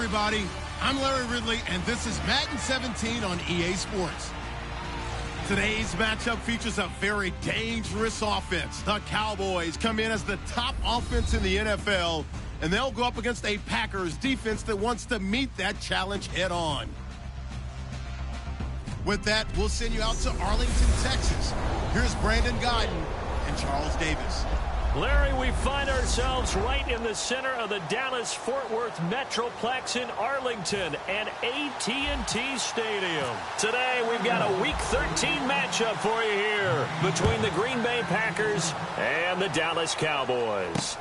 everybody. I'm Larry Ridley, and this is Madden 17 on EA Sports. Today's matchup features a very dangerous offense. The Cowboys come in as the top offense in the NFL, and they'll go up against a Packers defense that wants to meet that challenge head on. With that, we'll send you out to Arlington, Texas. Here's Brandon Guyton and Charles Davis. Larry, we find ourselves right in the center of the Dallas-Fort Worth Metroplex in Arlington and AT&T Stadium. Today, we've got a Week 13 matchup for you here between the Green Bay Packers and the Dallas Cowboys.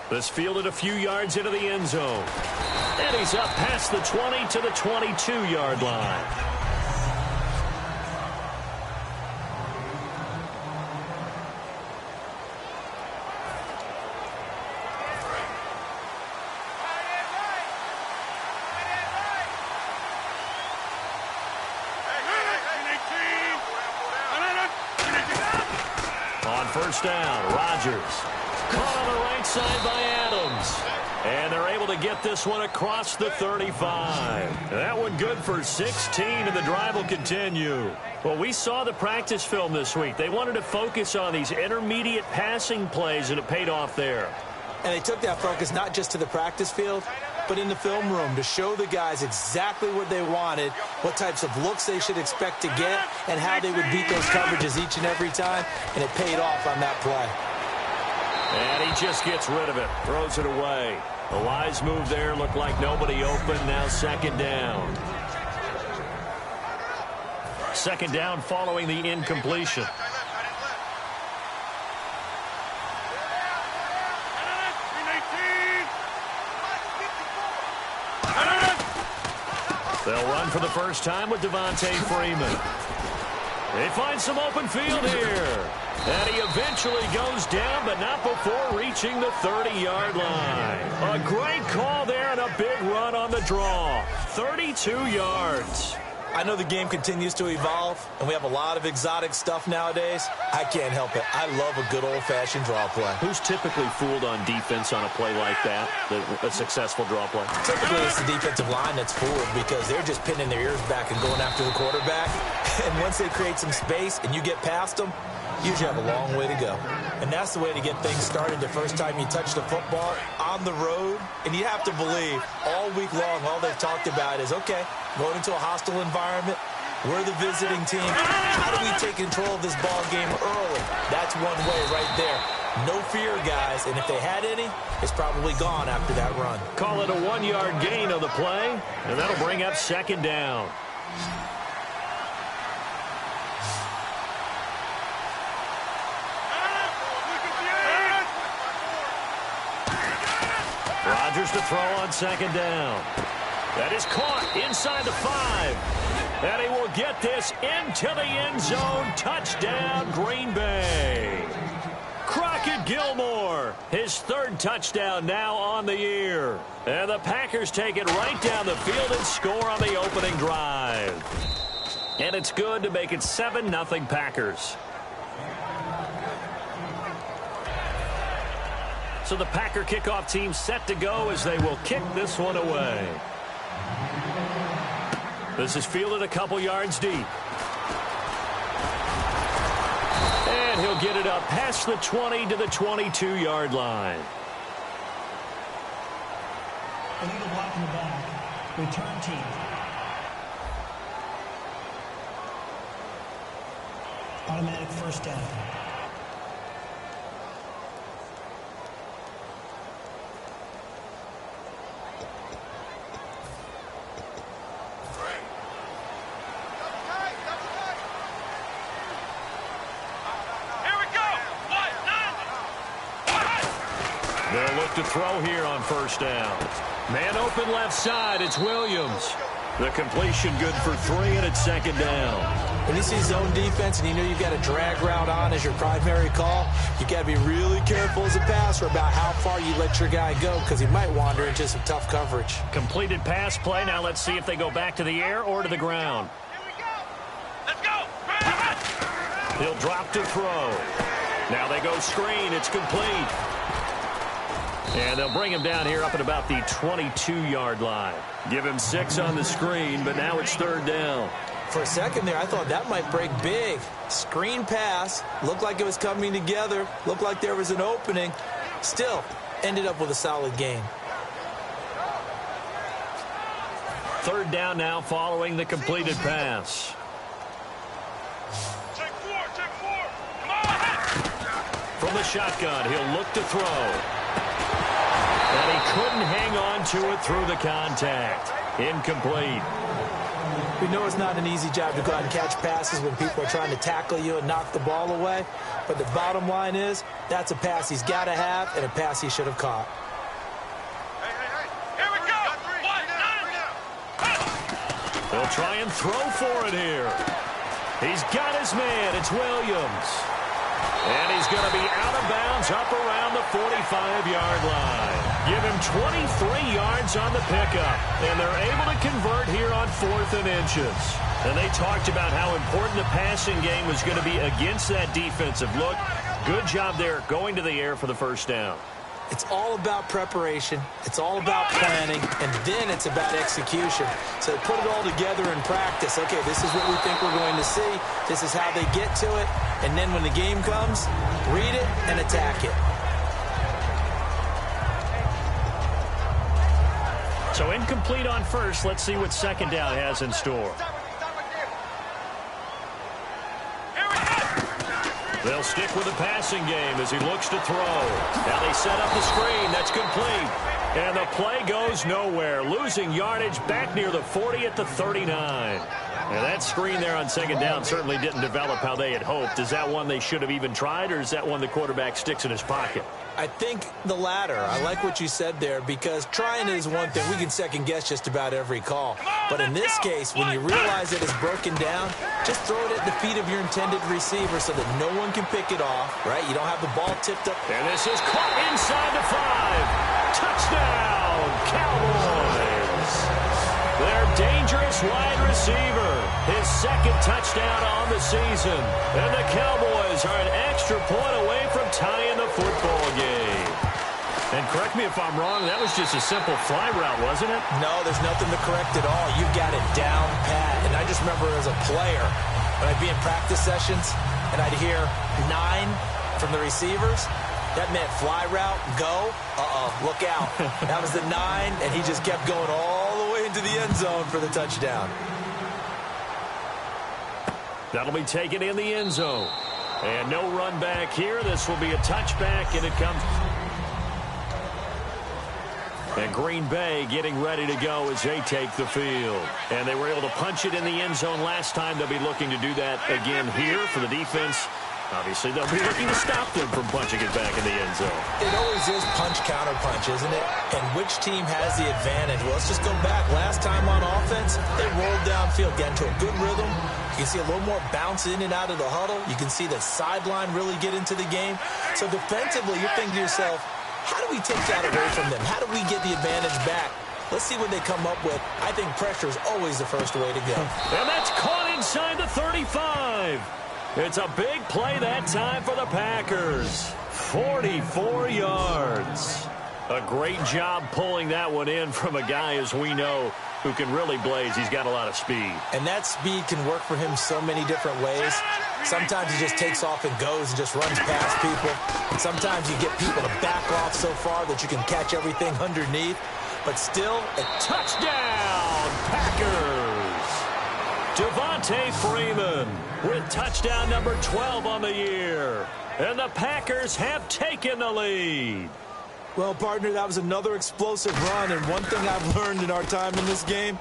This fielded a few yards into the end zone. And he's up past the 20 to the 22-yard line. First down, Rodgers. Caught on the right side by Adams. And they're able to get this one across the 35. That one good for 16, and the drive will continue. Well, we saw the practice film this week. They wanted to focus on these intermediate passing plays, and it paid off there. And they took that focus not just to the practice field, but in the film room to show the guys exactly what they wanted, what types of looks they should expect to get, and how they would beat those coverages each and every time, and it paid off on that play. And he just gets rid of it, throws it away. The wise move there, looked like nobody open, now second down. Second down following the incompletion. They'll run for the first time with Devontae Freeman. They find some open field here. And he eventually goes down, but not before reaching the 30-yard line. A great call there and a big run on the draw. 32 yards. I know the game continues to evolve, and we have a lot of exotic stuff nowadays. I can't help it. I love a good old-fashioned draw play. Who's typically fooled on defense on a play like that, a successful draw play? Typically, it's the defensive line that's fooled because they're just pinning their ears back and going after the quarterback. And once they create some space and you get past them, you usually have a long way to go. And that's the way to get things started the first time you touch the football on the road. And you have to believe all week long, all they've talked about is, okay, going into a hostile environment, we're the visiting team. How do we take control of this ball game early? That's one way right there. No fear, guys. And if they had any, it's probably gone after that run. Call it a 1-yard gain on the play, and that'll bring up second down. Rodgers to throw on second down. That is caught inside the 5. And he will get this into the end zone. Touchdown, Green Bay. Crockett Gilmore, his third touchdown now on the year. And the Packers take it right down the field and score on the opening drive. And it's good to make it 7-0 Packers. So the Packer kickoff team set to go as they will kick this one away. This is fielded a couple yards deep. And he'll get it up past the 20 to the 22-yard line. Illegal block in the back. Return team. Automatic first down. They'll look to throw here on first down. Man open left side, it's Williams. The completion good for 3, and it's second down. When you see zone defense and you know you've got a drag route on as your primary call, you got to be really careful as a passer about how far you let your guy go because he might wander into some tough coverage. Completed pass play. Now let's see if they go back to the air or to the ground. Here we go. Let's go. He'll drop to throw. Now they go screen. It's complete. And they'll bring him down here up at about the 22-yard line. Give him 6 on the screen, but now it's 3rd down. For a second there, I thought that might break big. Screen pass. Looked like it was coming together. Looked like there was an opening. Still, ended up with a solid gain. 3rd down now following the completed pass. Check 4, check 4. Come on. From the shotgun, he'll look to throw. And he couldn't hang on to it through the contact. Incomplete. We know it's not an easy job to go out and catch passes when people are trying to tackle you and knock the ball away. But the bottom line is, that's a pass he's got to have and a pass he should have caught. Here we go. 1, 9. They'll try and throw for it here. He's got his man. It's Williams. And he's going to be out of bounds up around the 45-yard line. Give him 23 yards on the pickup. And they're able to convert here on 4th and inches. And they talked about how important the passing game was going to be against that defensive look. Good job there going to the air for the 1st down. It's all about preparation. It's all about planning. And then it's about execution. So they put it all together in practice. Okay, this is what we think we're going to see. This is how they get to it. And then when the game comes, read it and attack it. So incomplete on 1st. Let's see what 2nd down has in store. They'll stick with the passing game as he looks to throw. Now they set up the screen. That's complete. And the play goes nowhere. Losing yardage back near the 40 at the 39. And that screen there on 2nd down certainly didn't develop how they had hoped. Is that one they should have even tried, or is that one the quarterback sticks in his pocket? I think the latter. I like what you said there, because trying is one thing. We can second-guess just about every call. But in this case, when you realize it is broken down, just throw it at the feet of your intended receiver so that no one can pick it off, right? You don't have the ball tipped up. And this is caught inside the 5. Touchdown, Cowboys. Their dangerous wide receiver. His 2nd touchdown on the season. And the Cowboys are an extra point away from tying the football game. And correct me if I'm wrong, that was just a simple fly route, wasn't it? No, there's nothing to correct at all. You got it down pat. And I just remember as a player, when I'd be in practice sessions and I'd hear 9 from the receivers, that meant fly route, go, look out. That was the 9, and he just kept going all the way into the end zone for the touchdown. That'll be taken in the end zone. And no run back here. This will be a touchback, and it comes. And Green Bay getting ready to go as they take the field. And they were able to punch it in the end zone last time. They'll be looking to do that again here for the defense. Obviously, they'll be looking to stop them from punching it back in the end zone. It always is punch-counter-punch, isn't it? And which team has the advantage? Well, let's just go back. Last time on offense, they rolled downfield, got into a good rhythm. You can see a little more bounce in and out of the huddle. You can see the sideline really get into the game. So defensively, you're thinking to yourself, how do we take that away from them? How do we get the advantage back? Let's see what they come up with. I think pressure is always the first way to go. And that's caught inside the 35. It's a big play that time for the Packers. 44 yards. A great job pulling that one in from a guy, as we know, who can really blaze. He's got a lot of speed. And that speed can work for him so many different ways. Sometimes he just takes off and goes and just runs past people. Sometimes you get people to back off so far that you can catch everything underneath. But still, a touchdown, Packers. Devontae Freeman with touchdown number 12 on the year. And the Packers have taken the lead. Well, partner, that was another explosive run. And one thing I've learned in our time in this game,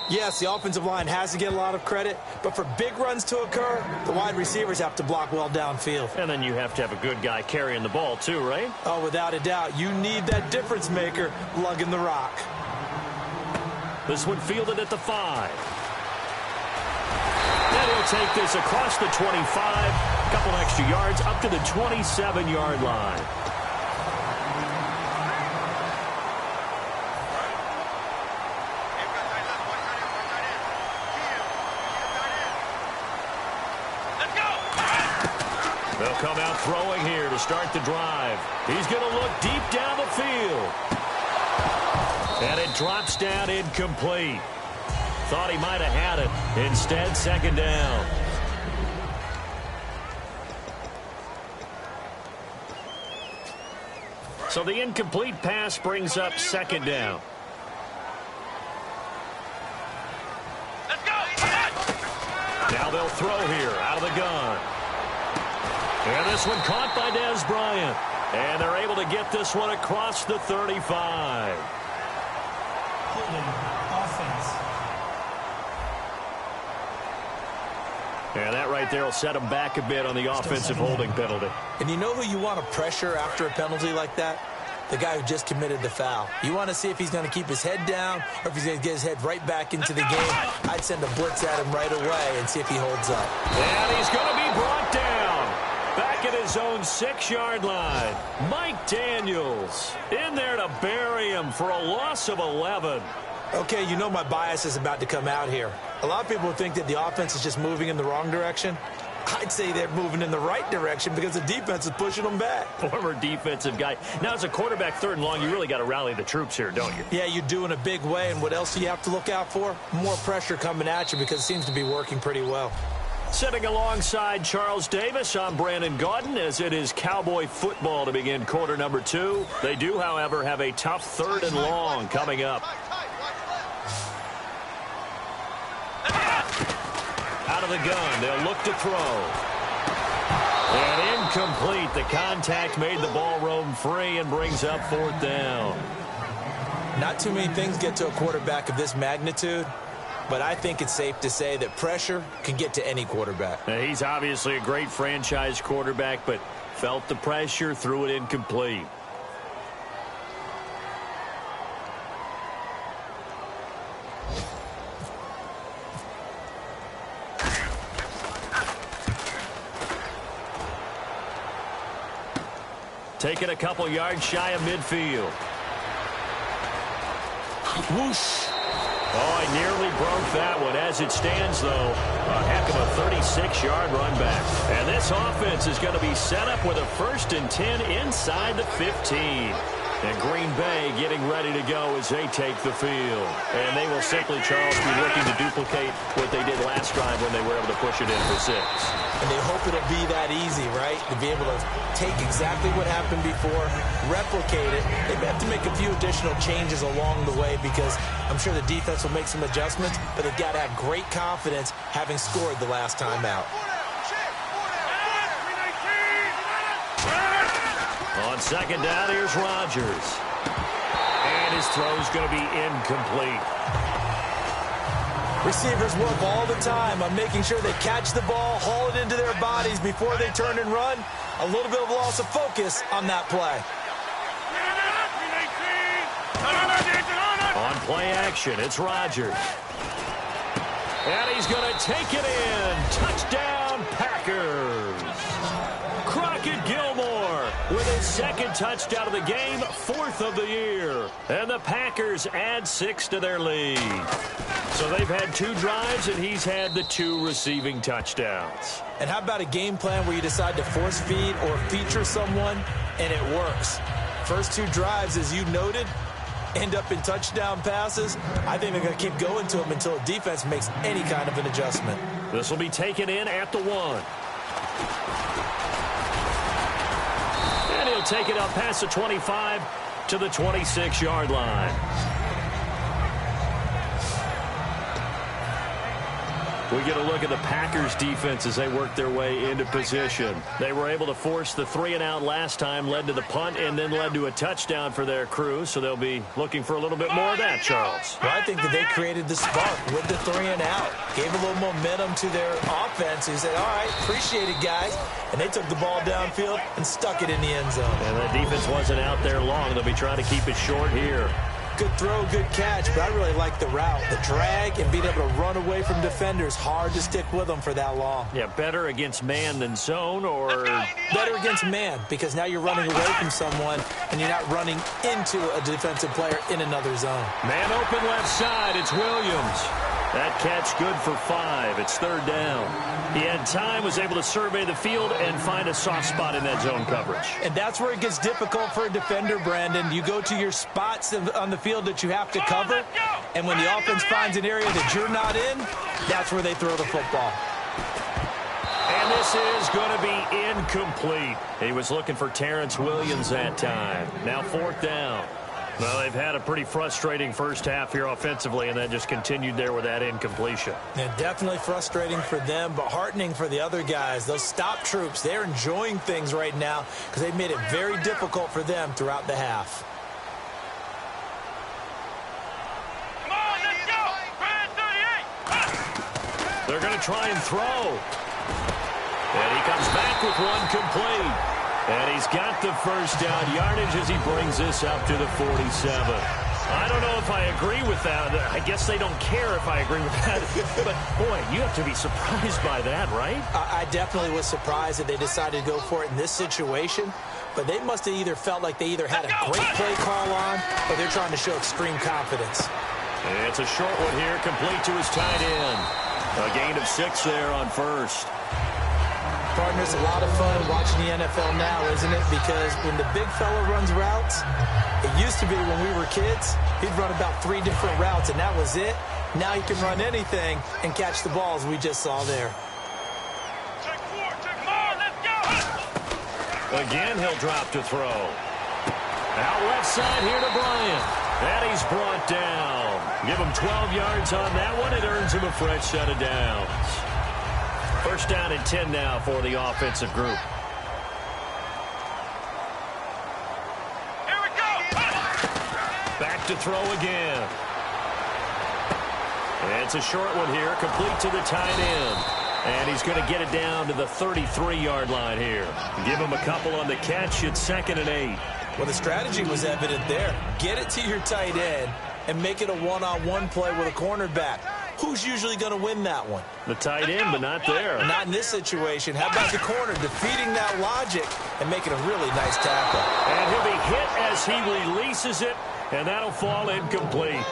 yes, the offensive line has to get a lot of credit. But for big runs to occur, the wide receivers have to block well downfield. And then you have to have a good guy carrying the ball too, right? Oh, without a doubt. You need that difference maker lugging the rock. This one fielded at the 5. And he'll take this across the 25, a couple extra yards up to the 27-yard line. They'll come out throwing here to start the drive. He's going to look deep down the field. And it drops down incomplete. Thought he might have had it. Instead, second down. So the incomplete pass brings up second down. Let's go. Now they'll throw here out of the gun. And this one caught by Dez Bryant. And they're able to get this one across the 35. Holding offense. And that right there will set them back a bit on the offensive holding penalty. And you know who you want to pressure after a penalty like that? The guy who just committed the foul. You want to see if he's going to keep his head down or if he's going to get his head right back into the game. I'd send a blitz at him right away and see if he holds up. And he's going to be brought down. Back at his own 6-yard line. Mike Daniels in there to bury him for a loss of 11. Okay, you know my bias is about to come out here. A lot of people think that the offense is just moving in the wrong direction. I'd say they're moving in the right direction because the defense is pushing them back. Former defensive guy. Now, as a quarterback, 3rd and long, you really got to rally the troops here, don't you? Yeah, you do in a big way. And what else do you have to look out for? More pressure coming at you because it seems to be working pretty well. Sitting alongside Charles Davis, I'm Brandon Gaudin, as it is Cowboy football to begin quarter number 2. They do, however, have a tough 3rd and long coming up. Out of the gun, they'll look to throw. And incomplete. The contact made the ball roam free and brings up 4th down. Not too many things get to a quarterback of this magnitude, but I think it's safe to say that pressure can get to any quarterback. Now, he's obviously a great franchise quarterback, but felt the pressure, threw it incomplete. Taking a couple yards shy of midfield. Whoosh. Oh, I nearly broke that one. As it stands, though, a heck of a 36-yard run back. And this offense is going to be set up with a 1st and 10 inside the 15. And Green Bay getting ready to go as they take the field. And they will simply, Charles, be looking to duplicate what they did last drive when they were able to push it in for 6. And they hope it'll be that easy, right? To be able to take exactly what happened before, replicate it. They may have to make a few additional changes along the way because I'm sure the defense will make some adjustments, but they've got to have great confidence having scored the last time out. On second down, here's Rodgers. And his throw's going to be incomplete. Receivers work all the time on making sure they catch the ball, haul it into their bodies before they turn and run. A little bit of loss of focus on that play. On play action, it's Rodgers. And he's going to take it in. Touchdown, Packers. Crockett Gilmore with his 2nd touchdown of the game, 4th of the year. And the Packers add 6 to their lead. So they've had 2 drives, and he's had the 2 receiving touchdowns. And how about a game plan where you decide to force feed or feature someone, and it works? First 2 drives, as you noted, end up in touchdown passes. I think they're going to keep going to them until the defense makes any kind of an adjustment. This will be taken in at the 1. And he'll take it up past the 25 to the 26-yard line. We get a look at the Packers defense as they work their way into position. They were able to force the 3-and-out last time, led to the punt, and then led to a touchdown for their crew. So they'll be looking for a little bit more of that, Charles. Well, I think that they created the spark with the 3-and-out. Gave a little momentum to their offense. Who said, all right, appreciate it, guys. And they took the ball downfield and stuck it in the end zone. And that defense wasn't out there long. They'll be trying to keep it short here. Good throw, good catch, but I really like the route. The drag and being able to run away from defenders, hard to stick with them for that long. Yeah, better against man than zone, or better against man, because now you're running away from someone and you're not running into a defensive player in another zone. Man open left side, it's Williams. That catch good for 5. It's 3rd down. He had time, was able to survey the field and find a soft spot in that zone coverage. And that's where it gets difficult for a defender, Brandon. You go to your spots on the field that you have to cover, and when the offense finds an area that you're not in, that's where they throw the football. And this is going to be incomplete. He was looking for Terrence Williams that time. Now 4th down. Well, they've had a pretty frustrating first half here offensively, and that just continued there with that incompletion. And definitely frustrating for them, but heartening for the other guys. Those stop troops, they're enjoying things right now because they've made it very difficult for them throughout the half. Come on, let's go! Brand 38! They're going to try and throw. And he comes back with one complete. And he's got the first down yardage as he brings this up to the 47. I don't know if I agree with that. I guess they don't care if I agree with that. But, boy, you have to be surprised by that, right? I definitely was surprised that they decided to go for it in this situation. But they must have either felt like they either had a great play call on or they're trying to show extreme confidence. It's a short one here, complete to his tight end. A gain of 6 there on 1st. Partner, it's a lot of fun watching the NFL now, isn't it? Because when the big fella runs routes, it used to be when we were kids, he'd run about 3 different routes, and that was it. Now he can run anything and catch the balls we just saw there. Check 4, check 4, let's go! Again, he'll drop to throw. Out left side here to Bryant. And he's brought down. Give him 12 yards on that one. It earns him a fresh set of downs. 1st down and 10 now for the offensive group. Here we go! Back to throw again. And it's a short one here, complete to the tight end. And he's going to get it down to the 33-yard line here. Give him a couple on the catch. It's 2nd and 8. Well, the strategy was evident there. Get it to your tight end and make it a one-on-one play with a cornerback. Who's usually going to win that one? The tight end, but not there. Not in this situation. How about the corner defeating that logic and making a really nice tackle? And he'll be hit as he releases it, and that'll fall incomplete.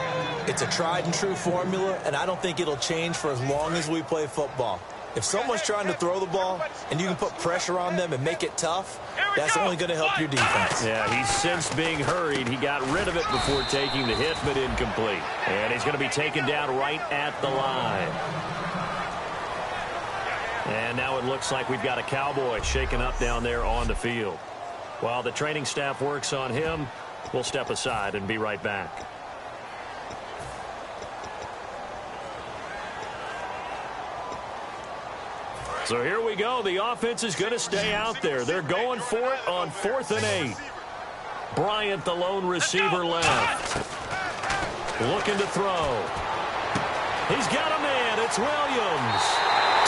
It's a tried-and-true formula, and I don't think it'll change for as long as we play football. If someone's trying to throw the ball and you can put pressure on them and make it tough, that's only going to help your defense. Yeah, he's since being hurried. He got rid of it before taking the hit, but incomplete. And he's going to be taken down right at the line. And now it looks like we've got a Cowboy shaken up down there on the field. While the training staff works on him, we'll step aside and be right back. So here we go. The offense is going to stay out there. They're going for it on 4th and 8. Bryant, the lone receiver, left. Looking to throw. He's got a man. It's Williams.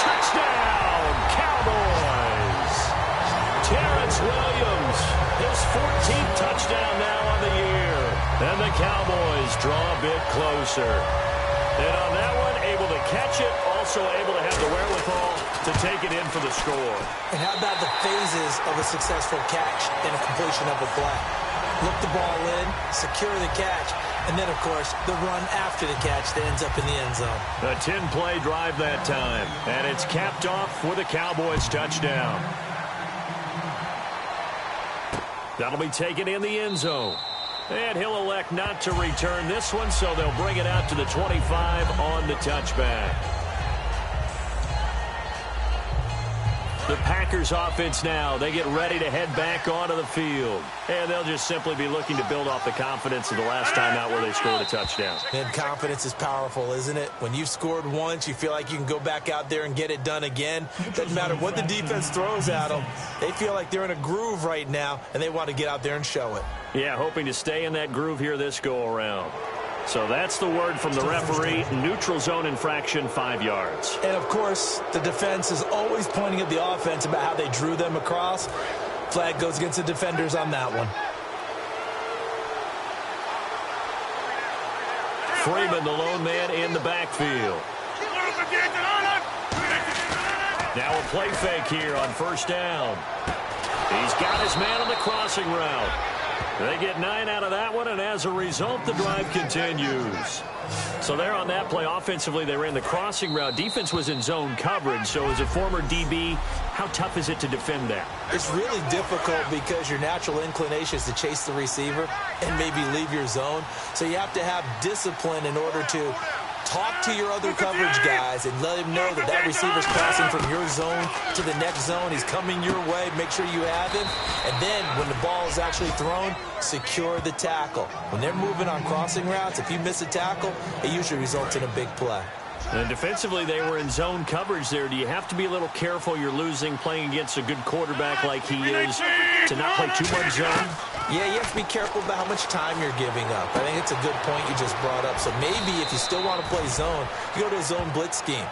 Touchdown, Cowboys. Terrence Williams, his 14th touchdown now on the year. And the Cowboys draw a bit closer. And on that one, able to catch it, also able to have the wherewithal to take it in for the score. And how about the phases of a successful catch and a completion of a play? Look the ball in, secure the catch, and then, of course, the run after the catch that ends up in the end zone. A 10-play drive that time, and it's capped off with a Cowboys touchdown. That'll be taken in the end zone. And he'll elect not to return this one, so they'll bring it out to the 25 on the touchback. The Packers offense now, they get ready to head back onto the field. And they'll just simply be looking to build off the confidence of the last time out where they scored a touchdown. And confidence is powerful, isn't it? When you've scored once, you feel like you can go back out there and get it done again. Doesn't matter what the defense throws at them. They feel like they're in a groove right now, and they want to get out there and show it. Yeah, hoping to stay in that groove here this go-around. So that's the word from the referee. Neutral zone infraction, 5 yards. And, of course, the defense is always pointing at the offense about how they drew them across. Flag goes against the defenders on that one. Freeman, the lone man in the backfield. Now a play fake here on 1st down. He's got his man on the crossing route. They get 9 out of that one, and as a result, the drive continues. So there on that play, offensively, they ran the crossing route. Defense was in zone coverage, so as a former DB, how tough is it to defend that? It's really difficult because your natural inclination is to chase the receiver and maybe leave your zone. So you have to have discipline in order to talk to your other coverage guys and let him know that that receiver's crossing from your zone to the next zone. He's coming your way. Make sure you have him. And then when the ball is actually thrown, secure the tackle. When they're moving on crossing routes, if you miss a tackle, it usually results in a big play. And defensively, they were in zone coverage there. Do you have to be a little careful? You're losing playing against a good quarterback like he is to not play too much zone? Yeah, you have to be careful about how much time you're giving up. I think it's a good point you just brought up. So maybe if you still want to play zone, you go to a zone blitz scheme.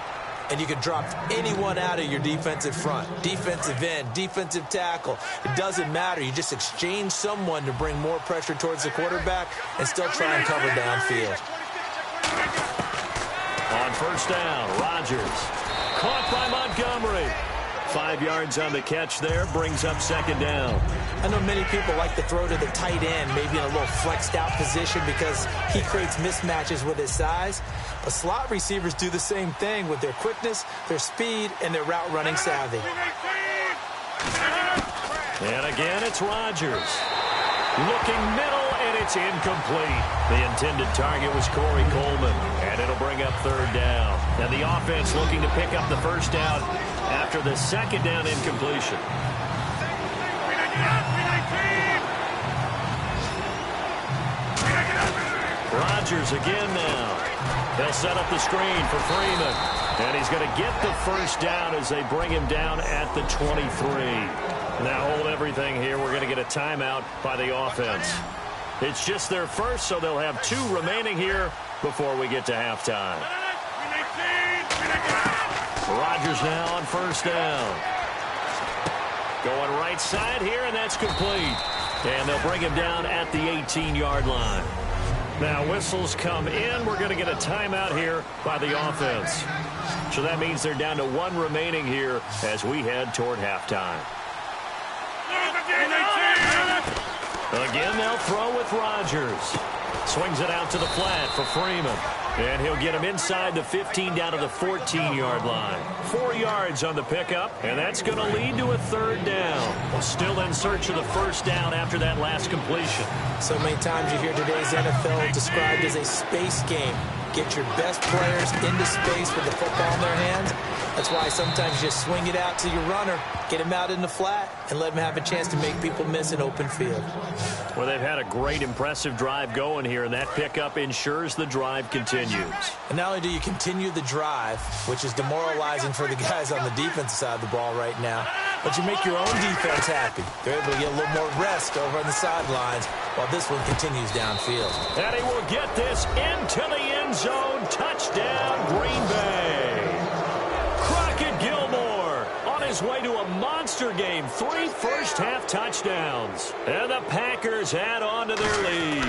And you can drop anyone out of your defensive front. Defensive end, defensive tackle. It doesn't matter. You just exchange someone to bring more pressure towards the quarterback and still try and cover downfield. On first down, Rodgers. Caught by Montgomery. 5 yards on the catch there, brings up second down. I know many people like to throw to the tight end, maybe in a little flexed out position because he creates mismatches with his size. But slot receivers do the same thing with their quickness, their speed, and their route running savvy. And again, it's Rodgers. Looking middle, and it's incomplete. The intended target was Corey Coleman, and it'll bring up third down. And the offense looking to pick up the first down after the second down incompletion. Rodgers again now. They'll set up the screen for Freeman. And he's going to get the first down as they bring him down at the 23. Now hold everything here. We're going to get a timeout by the offense. It's just their first, so they'll have 2 remaining here before we get to halftime. Rodgers now on first down. Going right side here, and that's complete. And they'll bring him down at the 18-yard line. Now whistles come in. We're going to get a timeout here by the offense. So that means they're down to 1 remaining here as we head toward halftime. Again, they'll throw with Rodgers. Swings it out to the flat for Freeman. And he'll get him inside the 15 down to the 14-yard line. 4 yards on the pickup, and that's going to lead to a third down. Still in search of the first down after that last completion. So many times you hear today's NFL described as a space game. Get your best players into space with the football in their hands. That's why sometimes you just swing it out to your runner, get him out in the flat, and let him have a chance to make people miss an open field. Well, they've had a great, impressive drive going here, and that pickup ensures the drive continues. And not only do you continue the drive, which is demoralizing for the guys on the defensive side of the ball right now, but you make your own defense happy. They're able to get a little more rest over on the sidelines while this one continues downfield. And he will get this into the end zone. Touchdown, Green Bay. Crockett Gilmore on his way to a monster game. 3 first-half touchdowns. And the Packers add on to their lead.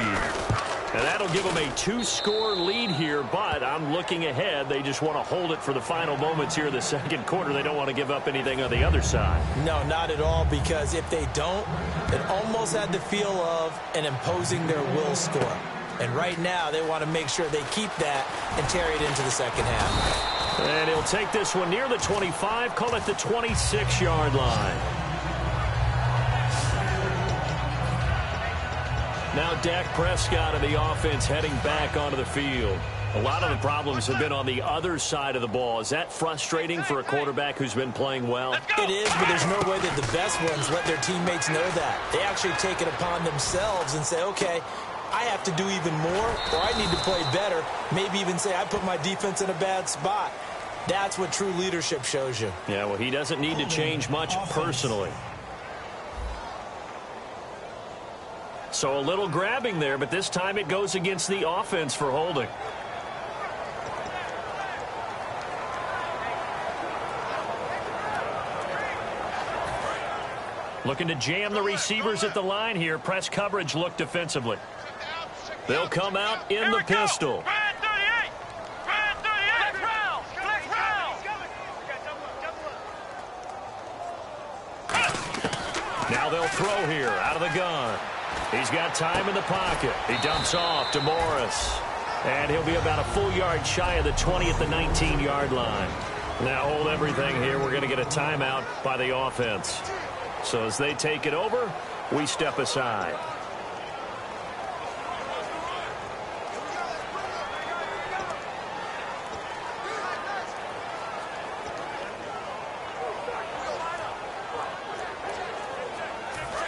And that'll give them a 2-score lead here, but I'm looking ahead. They just want to hold it for the final moments here in the second quarter. They don't want to give up anything on the other side. No, not at all, because if they don't, it almost had the feel of an imposing their will score. And right now, they want to make sure they keep that and carry it into the second half. And he'll take this one near the 25, call it the 26-yard line. Now Dak Prescott of the offense heading back onto the field. A lot of the problems have been on the other side of the ball. Is that frustrating for a quarterback who's been playing well? It is, but there's no way that the best ones let their teammates know that. They actually take it upon themselves and say, okay, I have to do even more, or I need to play better. Maybe even say I put my defense in a bad spot. That's what true leadership shows you. Yeah, well, he doesn't need to change much personally. So a little grabbing there, but this time it goes against the offense for holding. Looking to jam the receivers at the line here. Press coverage look defensively. They'll come out in the pistol. Now they'll throw here out of the gun. He's got time in the pocket. He dumps off to Morris. And he'll be about a full yard shy of the 20 at the 19-yard line. Now hold everything here. We're going to get a timeout by the offense. So as they take it over, we step aside.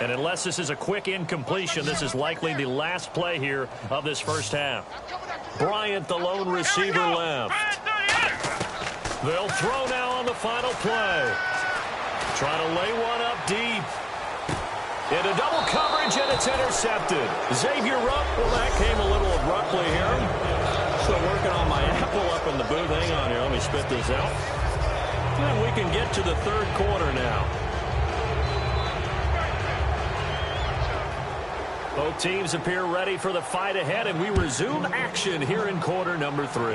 And unless this is a quick incompletion, this is likely the last play here of this first half. Bryant, the lone receiver, left. They'll throw now on the final play. Trying to lay one up deep. Into double coverage, and it's intercepted. Xavier Rupp, well, that came a little abruptly here. Still working on my apple up in the booth. Hang on here, let me spit this out. And we can get to the third quarter now. Both teams appear ready for the fight ahead, and we resume action here in quarter number 3.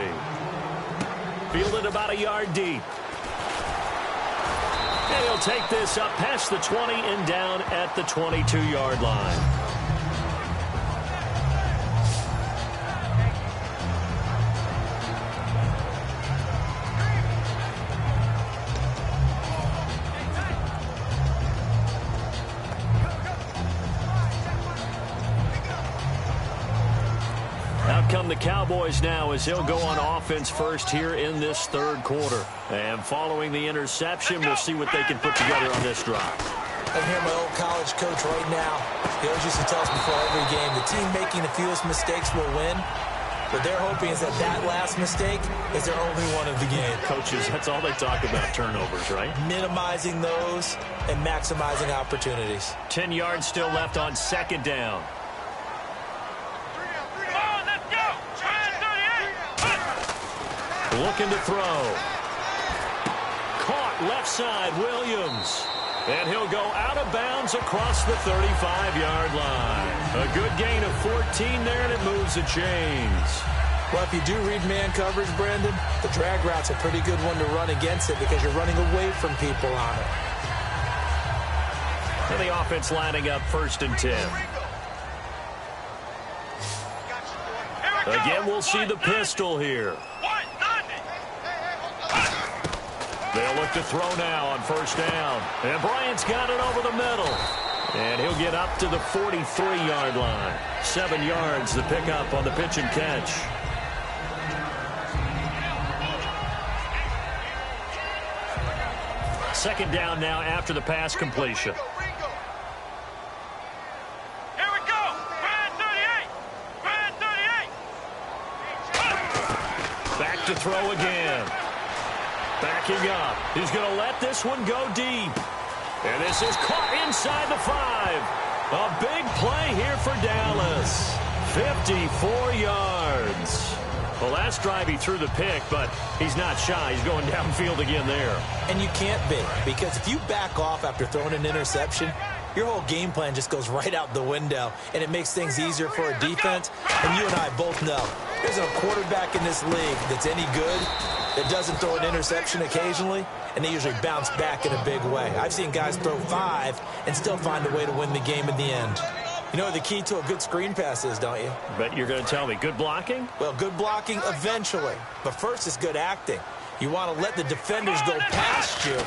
Fielded about a yard deep. And he'll take this up past the 20 and down at the 22-yard line. Come the Cowboys now as he'll go on offense first here in this third quarter. And following the interception, we'll see what they can put together on this drive. I hear my old college coach right now. He always used to tell us before every game, the team making the fewest mistakes will win. What they're hoping is that that last mistake is their only one of the game. Coaches, that's all they talk about, turnovers, right? Minimizing those and maximizing opportunities. 10 yards still left on second down. Looking to throw. Caught left side, Williams. And he'll go out of bounds across the 35-yard line. A good gain of 14 there, and it moves the chains. Well, if you do read man coverage, Brandon, the drag route's a pretty good one to run against it because you're running away from people on it. And the offense lining up 1st and 10. Again, we'll see the pistol here. They'll look to throw now on 1st down. And Bryant's got it over the middle. And he'll get up to the 43-yard line. 7 yards the pickup on the pitch and catch. Second down now after the pass completion. Here we go. Brand 38. Brand 38. Back to throw again. Backing up. He's going to let this one go deep. And this is caught inside the 5. A big play here for Dallas. 54 yards. Well, last drive he threw the pick, but he's not shy. He's going downfield again there. And you can't be, because if you back off after throwing an interception, your whole game plan just goes right out the window, and it makes things easier for a defense. And you and I both know there's a quarterback in this league that's any good that doesn't throw an interception occasionally, and they usually bounce back in a big way. I've seen guys throw 5 and still find a way to win the game in the end. You know what the key to a good screen pass is, don't you? Bet you're going to tell me. Good blocking? Well, good blocking eventually. But first is good acting. You want to let the defenders go past you,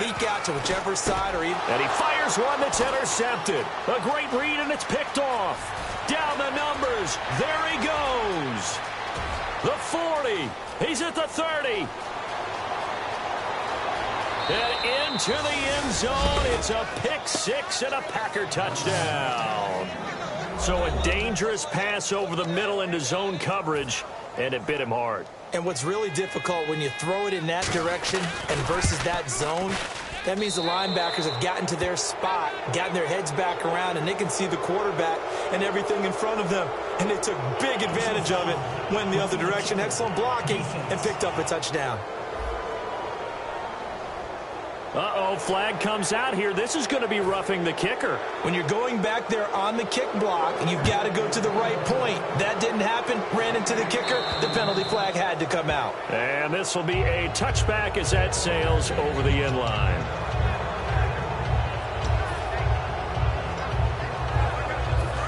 leak out to whichever side or even... And he fires one that's intercepted. A great read, and it's picked off. Down the numbers. There he goes. The 40. He's at the 30. And into the end zone. It's a pick 6 and a Packer touchdown. So a dangerous pass over the middle into zone coverage, and it bit him hard. And what's really difficult when you throw it in that direction and versus that zone, that means the linebackers have gotten to their spot, gotten their heads back around, and they can see the quarterback and everything in front of them. And they took big advantage of it, went the other direction, excellent blocking, and picked up a touchdown. Uh-oh, flag comes out here. This is going to be roughing the kicker. When you're going back there on the kick block, you've got to go to the right point. That didn't happen, ran into the kicker. The penalty flag had to come out. And this will be a touchback as that sails over the end line.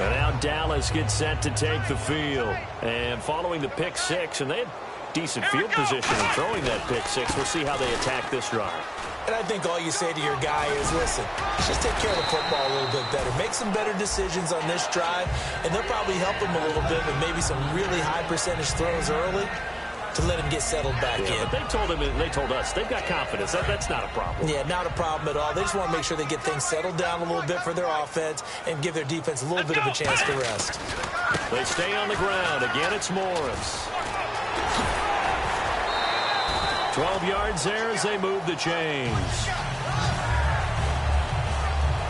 And now Dallas gets set to take the field. And following the pick six, and they had decent field position in throwing that pick six. We'll see how they attack this drive. And I think all you say to your guy is, listen, just take care of the football a little bit better. Make some better decisions on this drive, and they'll probably help him a little bit with maybe some really high percentage throws early to let him get settled back in. But they told him, and they told us, they've got confidence. That's not a problem. Yeah, not a problem at all. They just want to make sure they get things settled down a little bit for their offense and give their defense a little bit of a chance to rest. They stay on the ground. Again, it's Morris. 12 yards there as they move the chains.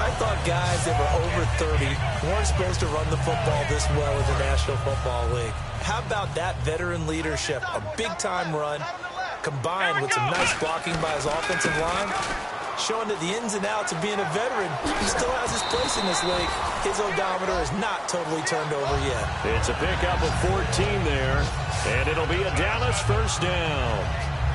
I thought guys that were over 30 weren't supposed to run the football this well in the National Football League. How about that veteran leadership? A big-time run combined with some nice blocking by his offensive line, showing that the ins and outs of being a veteran, he still has his place in this league. His odometer is not totally turned over yet. It's a pickup of 14 there, and it'll be a Dallas first down.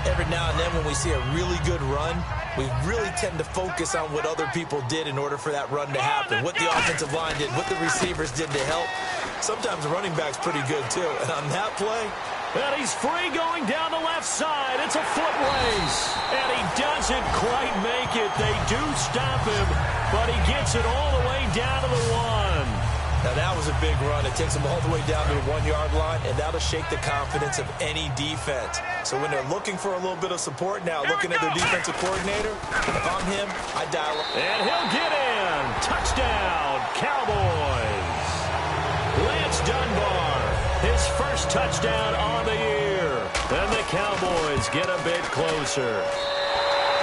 Every now and then when we see a really good run, we really tend to focus on what other people did in order for that run to happen, what the offensive line did, what the receivers did to help. Sometimes the running back's pretty good, too. And on that play, and he's free going down the left side. It's a foot race. And he doesn't quite make it. They do stop him, but he gets it all the way down to the 1. Now, that was a big run. It takes them all the way down to the 1-yard line, and that'll shake the confidence of any defense. So when they're looking for a little bit of support now, looking at their defensive coordinator, if I'm him, I dial up. And he'll get in. Touchdown, Cowboys. Lance Dunbar, his first touchdown on the year. And the Cowboys get a bit closer.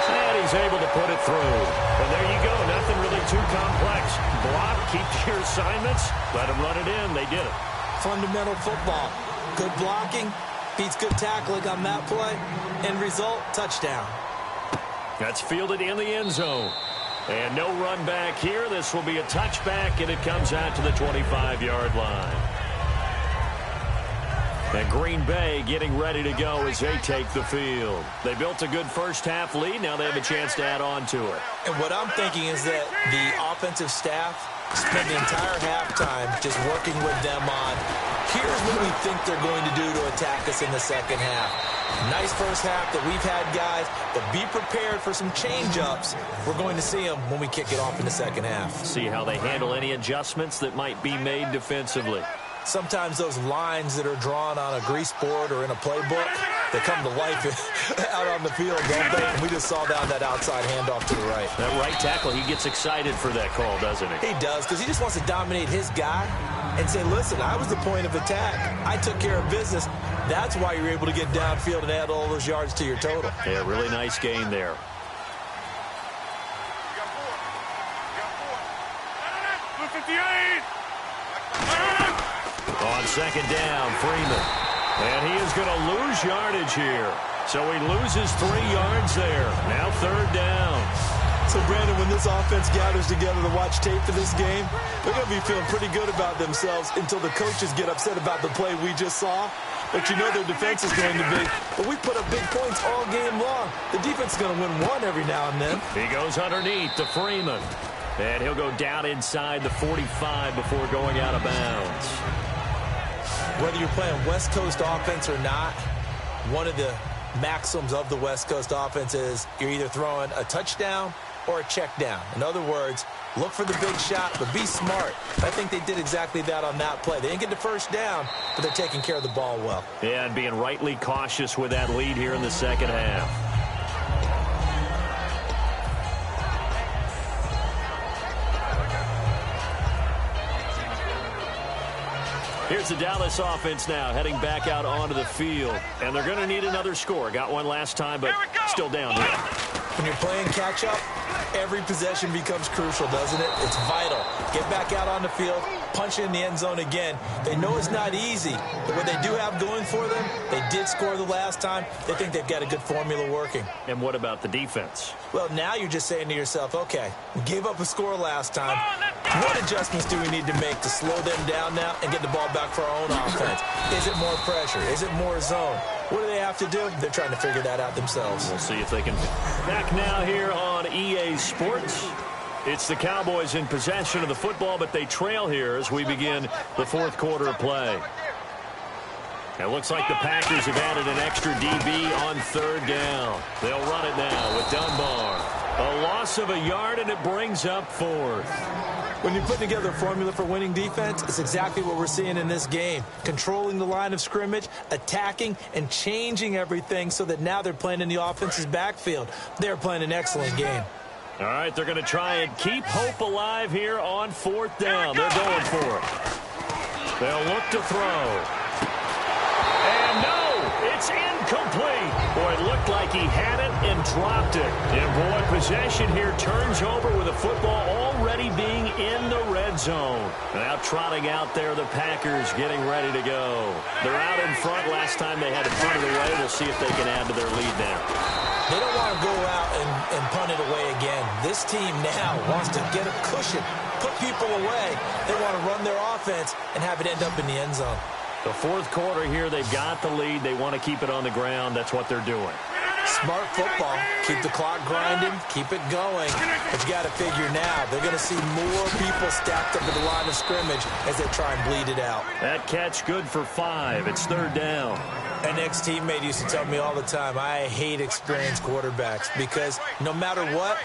And he's able to put it through. And there you go. Nothing really too complex. Block, keep to your assignments, let them run it in. They did it. Fundamental football. Good blocking beats good tackling on that play. End result, touchdown. That's fielded in the end zone. And no run back here. This will be a touchback, and it comes out to the 25-yard line. And Green Bay getting ready to go as they take the field. They built a good first-half lead. Now they have a chance to add on to it. And what I'm thinking is that the offensive staff spent the entire halftime just working with them on, here's what we think they're going to do to attack us in the second half. Nice first half that we've had, guys, but be prepared for some change-ups. We're going to see them when we kick it off in the second half. See how they handle any adjustments that might be made defensively. Sometimes those lines that are drawn on a grease board or in a playbook, they come to life out on the field, don't they? And we just saw down that outside handoff to the right. That right tackle, he gets excited for that call, doesn't he? He does, because he just wants to dominate his guy and say, listen, I was the point of attack. I took care of business. That's why you're able to get downfield and add all those yards to your total. Yeah, really nice gain there. On second down, Freeman. And he is going to lose yardage here. So he loses 3 yards there. Now third down. So, Brandon, when this offense gathers together to watch tape for this game, they're going to be feeling pretty good about themselves until the coaches get upset about the play we just saw. But you know their defense is going to be. But we put up big points all game long. The defense is going to win one every now and then. He goes underneath to Freeman. And he'll go down inside the 45 before going out of bounds. Whether you're playing West Coast offense or not, one of the maxims of the West Coast offense is you're either throwing a touchdown or a check down. In other words, look for the big shot, but be smart. I think they did exactly that on that play. They didn't get the first down, but they're taking care of the ball well. Yeah, and being rightly cautious with that lead here in the second half. Here's the Dallas offense now heading back out onto the field. And they're going to need another score. Got one last time, but still down here. When you're playing catch-up, every possession becomes crucial, doesn't it? It's vital. Get back out on the field, punch in the end zone again. They know it's not easy, but what they do have going for them, they did score the last time. They think they've got a good formula working. And what about the defense? Well, now you're just saying to yourself, okay, we gave up a score last time. What adjustments do we need to make to slow them down now and get the ball back for our own offense? Is it more pressure? Is it more zone? What do they have to do? They're trying to figure that out themselves. We'll see if they can. Back now here on EA Sports. It's the Cowboys in possession of the football, but they trail here as we begin the fourth quarter of play. It looks like the Packers have added an extra DB on third down. They'll run it now with Dunbar. A loss of a yard, and it brings up fourth. When you put together a formula for winning defense, it's exactly what we're seeing in this game. Controlling the line of scrimmage, attacking, and changing everything so that now they're playing in the offense's backfield. They're playing an excellent game. All right, they're going to try and keep hope alive here on fourth down. They're going for it. They'll look to throw. And no, it's incomplete. Boy, it looked like he had it and dropped it. And boy, possession here turns over with the football already being in the red zone. Now trotting out there, the Packers getting ready to go. They're out in front. Last time they had it punted away. We'll see if they can add to their lead now. They don't want to go out and punt it away again. This team now wants to get a cushion, put people away. They want to run their offense and have it end up in the end zone. The fourth quarter here, they've got the lead. They want to keep it on the ground. That's what they're doing. Smart football. Keep the clock grinding. Keep it going. But you got to figure now, they're going to see more people stacked up at the line of scrimmage as they try and bleed it out. That catch good for 5. It's third down. An ex-teammate used to tell me all the time, I hate experienced quarterbacks because no matter what,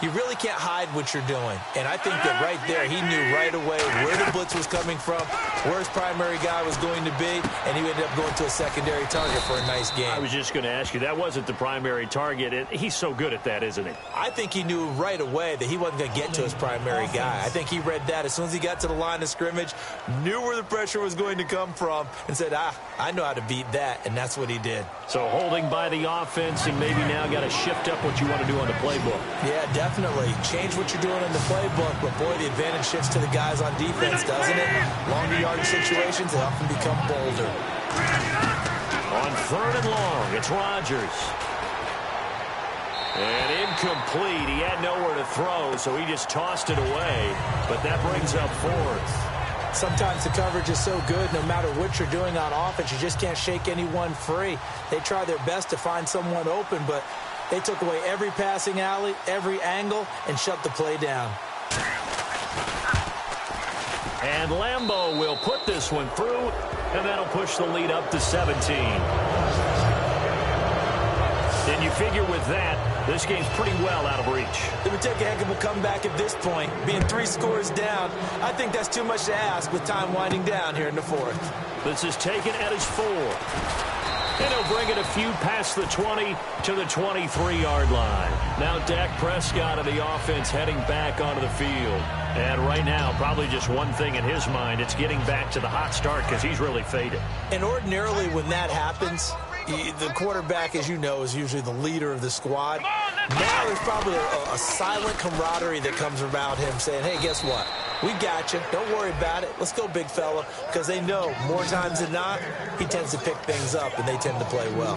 you really can't hide what you're doing. And I think that right there, he knew right away where the blitz was coming from, where his primary guy was going to be, and he ended up going to a secondary target for a nice game. I was just going to ask you, that wasn't the primary target. He's so good at that, isn't he? I think he knew right away that he wasn't going to get to his primary guy. I think he read that as soon as he got to the line of scrimmage, knew where the pressure was going to come from, and said, I know how to beat that. And that's what he did. So holding by the offense and maybe now got to shift up what you want to do on the playbook. Yeah, definitely. Change what you're doing in the playbook, but boy, the advantage shifts to the guys on defense, doesn't it? Longer yardage situations, they often become bolder. On third and long, it's Rodgers. And incomplete. He had nowhere to throw, so he just tossed it away. But that brings up fourth. Sometimes the coverage is so good, no matter what you're doing on offense, you just can't shake anyone free. They try their best to find someone open, but they took away every passing alley, every angle, and shut the play down. And Lambeau will put this one through, and that'll push the lead up to 17. And you figure with that, this game's pretty well out of reach. It would take a heck of a comeback at this point. Being 3 scores down, I think that's too much to ask with time winding down here in the fourth. This is taken at his 4. And he'll bring it a few past the 20 to the 23-yard line. Now Dak Prescott of the offense heading back onto the field. And right now, probably just one thing in his mind, it's getting back to the hot start because he's really faded. And ordinarily when that happens, the quarterback, as you know, is usually the leader of the squad. Now there's probably a silent camaraderie that comes about him saying, hey, guess what? We got you. Don't worry about it. Let's go, big fella. Because they know more times than not, he tends to pick things up, and they tend to play well.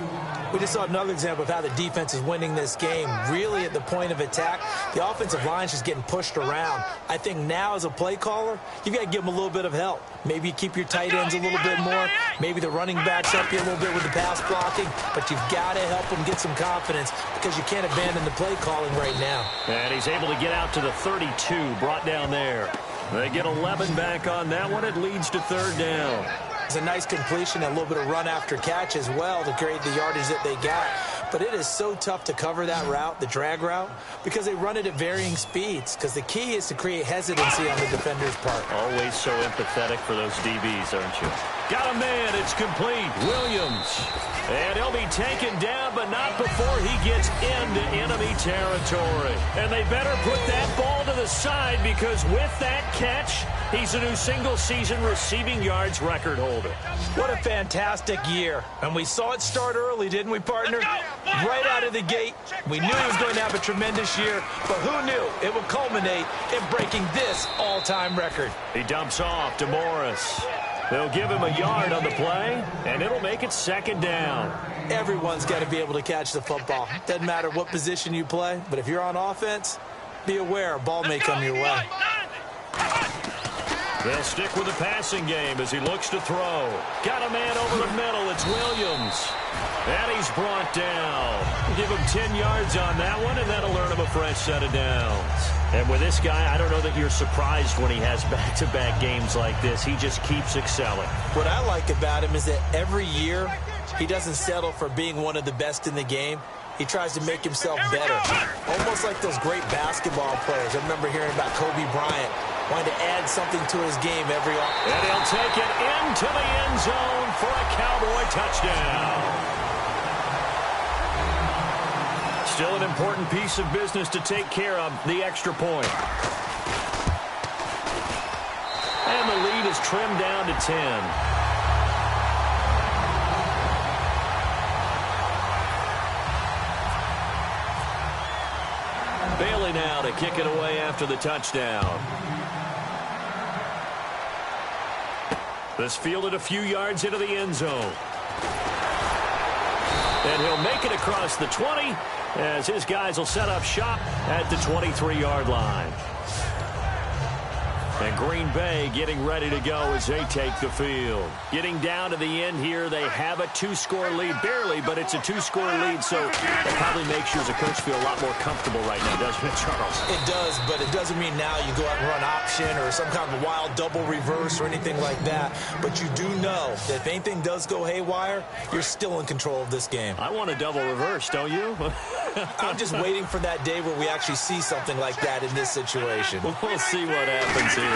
We just saw another example of how the defense is winning this game. Really at the point of attack, the offensive line is just getting pushed around. I think now as a play caller, you've got to give them a little bit of help. Maybe you keep your tight ends a little bit more. Maybe the running backs help you a little bit with the pass blocking. But you've got to help them get some confidence because you can't abandon the play calling right now. And he's able to get out to the 32, brought down there. They get 11 back on that one. It leads to third down. It's a nice completion and a little bit of run after catch as well to create the yardage that they got. But it is so tough to cover that route, the drag route, because they run it at varying speeds. Because the key is to create hesitancy on the defender's part. Always so empathetic for those DBs, aren't you? Got a man. It's complete. Williams. And he'll be taken down, but not before he gets into enemy territory. And they better put that ball to the side because with that catch, he's a new single-season receiving yards record holder. What a fantastic year. And we saw it start early, didn't we, partner? Right out of the gate, we knew he was going to have a tremendous year, but who knew it would culminate in breaking this all-time record? He dumps off to Morris. They'll give him a yard on the play, and it'll make it second down. Everyone's got to be able to catch the football. Doesn't matter what position you play, but if you're on offense, be aware a ball may come your way. They'll stick with the passing game as he looks to throw. Got a man over the middle. It's Williams. And he's brought down. Give him 10 yards on that one, and that'll earn him a fresh set of downs. And with this guy, I don't know that you're surprised when he has back-to-back games like this. He just keeps excelling. What I like about him is that every year he doesn't settle for being one of the best in the game. He tries to make himself better. Almost like those great basketball players. I remember hearing about Kobe Bryant wanting to add something to his game every offseason. And he'll take it into the end zone for a Cowboy touchdown. Still an important piece of business to take care of, the extra point. And the lead is trimmed down to 10. Bailey now to kick it away after the touchdown. This fielded a few yards into the end zone. And he'll make it across the 20 as his guys will set up shop at the 23-yard line. And Green Bay getting ready to go as they take the field. Getting down to the end here, they have a 2-score lead. Barely, but it's a 2-score lead, so it probably makes you as a coach feel a lot more comfortable right now, doesn't it, Charles? It does, but it doesn't mean now you go out and run option or some kind of wild double reverse or anything like that. But you do know that if anything does go haywire, you're still in control of this game. I want a double reverse, don't you? I'm just waiting for that day where we actually see something like that in this situation. We'll see what happens here.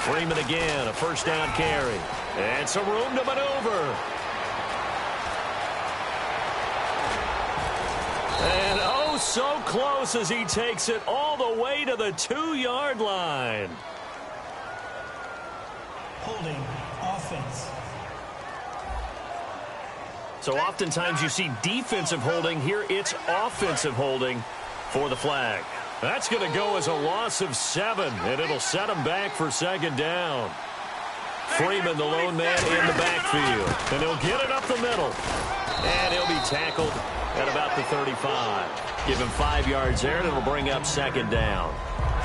Freeman again, a first down carry. And some room to maneuver. And oh, so close as he takes it all the way to the 2-yard line. Holding offense. So oftentimes you see defensive holding. Here it's offensive holding for the flag. That's going to go as a loss of 7, and it'll set him back for second down. Freeman, the lone man in the backfield, and he'll get it up the middle. And he'll be tackled at about the 35. Give him 5 yards there, and it'll bring up second down.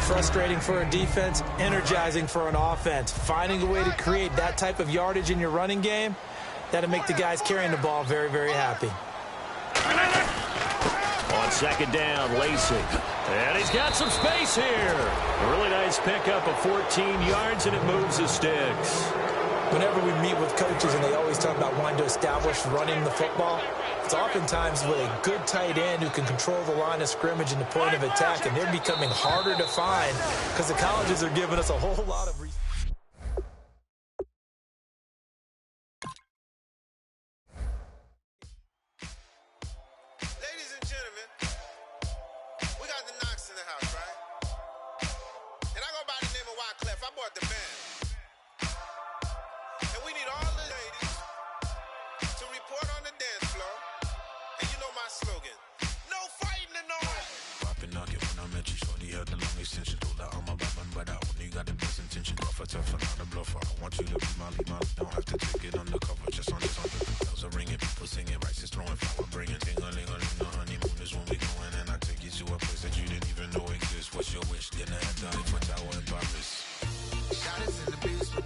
Frustrating for a defense, energizing for an offense. Finding a way to create that type of yardage in your running game, that'll make the guys carrying the ball very, very happy. On second down, Lacey. And he's got some space here. A really nice pickup of 14 yards, and it moves the sticks. Whenever we meet with coaches and they always talk about wanting to establish running the football, it's oftentimes with a good tight end who can control the line of scrimmage and the point of attack, and they're becoming harder to find because the colleges are giving us a whole lot of reasons. Shot is in the beast with